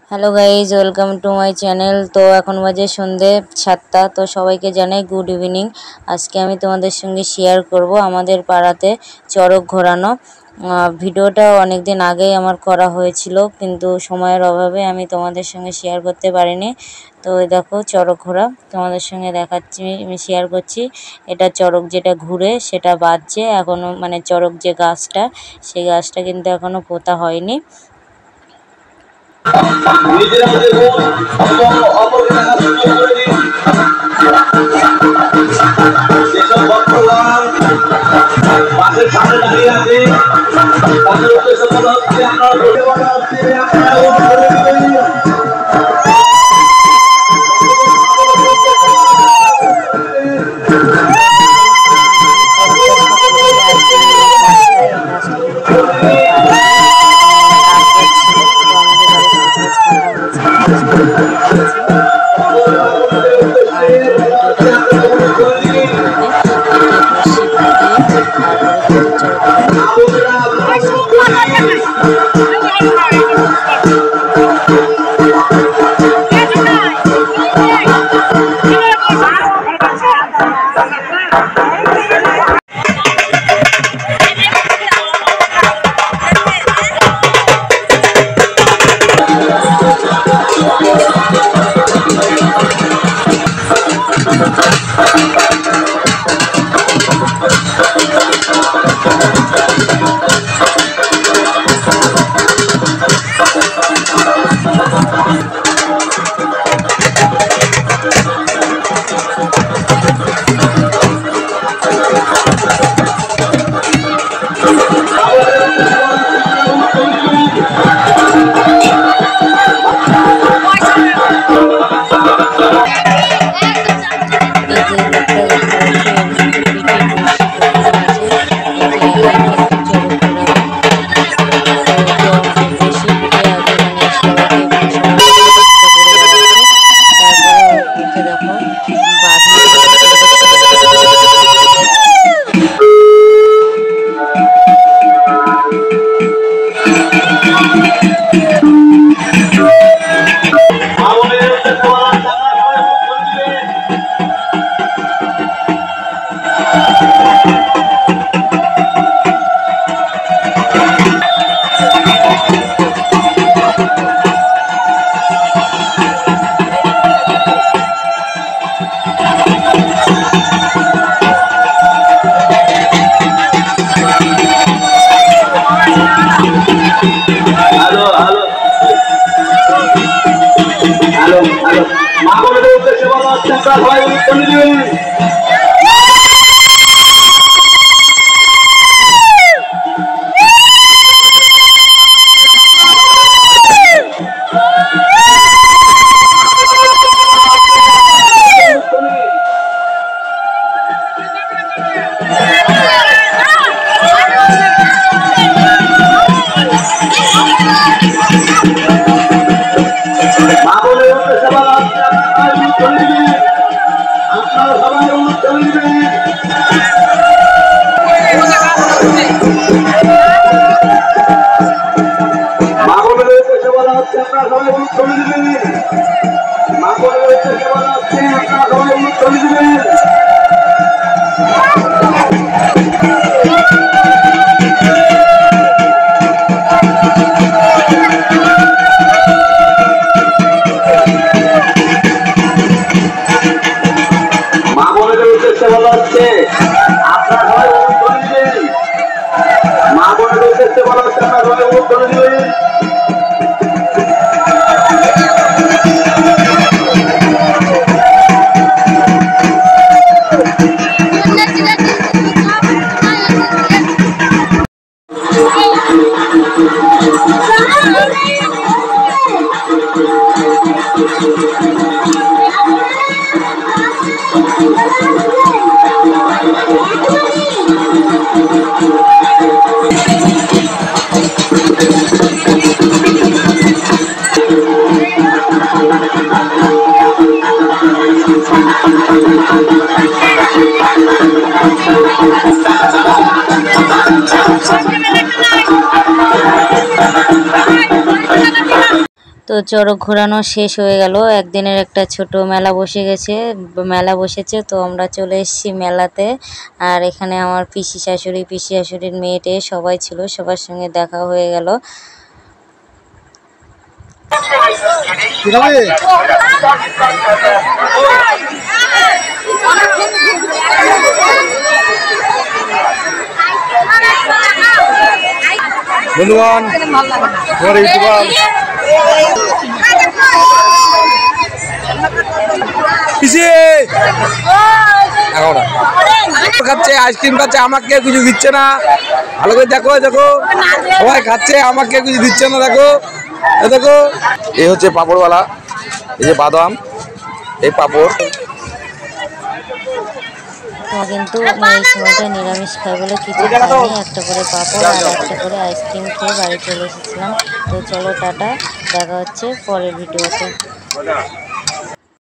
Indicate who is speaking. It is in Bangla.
Speaker 1: Hello guys, welcome to my channel. তো এখন বাজে সন্ধে 7টা। তো সবাইকে জানাই গুড ইভিনিং। আজকে আমি তোমাদের সঙ্গে শেয়ার করব আমাদের পাড়াতে চড়ক ঘোরানো। ভিডিওটা অনেক দিন আগেই আমার করা হয়েছিল, কিন্তু সময়ের অভাবে আমি তোমাদের সঙ্গে শেয়ার করতে পারিনি। তো দেখো চড়ক ঘোরা তোমাদের সঙ্গে দেখাচ্ছি, আমি শেয়ার করছি। এটা চড়ক যেটা ঘুরে সেটা বাজছে এখনও, মানে চড়ক যে গাছটা, সেই গাছটা কিন্তু এখনও পোতা হয়নি। নিজেরা দেখুন এবং অপরকে দেখা সুযোগ করে দিন। যেসব ভক্তগণ বাসের সামনে দাঁড়িয়ে আছে তাদের উদ্দেশ্য বলা হচ্ছে আপনারা বসে বলা হচ্ছে তো চড়ক ঘোরানো শেষ হয়ে গেল। একদিনের একটা ছোট মেলা বসেছে, তো আমরা চলে এসেছি মেলাতে। আর এখানে আমার পিসি শাশুড়ির মেয়েটে সবাই ছিল, সবার সঙ্গে দেখা হয়ে গেল।
Speaker 2: বন্ধুগণ, খাচ্ছে, আইসক্রিম খাচ্ছে, আমাকে কিছু দিচ্ছে না। ভালো করে দেখো দেখো, সবাই খাচ্ছে, আমাকে কিছু দিচ্ছে না। দেখো দেখো, এই হচ্ছে পাঁপড়ওয়ালা, এই যে বাদাম, এই পাঁপড়।
Speaker 1: কিন্তু এই সময়টা নিরামিষ খাই বলে কিছু খাইনি, একটা করে পাঁপড় আর একটা করে আইসক্রিম খেয়ে বাড়ি চলে এসেছিলাম। তো চলো টাটা, দেখা হচ্ছে পরের ভিডিওতে।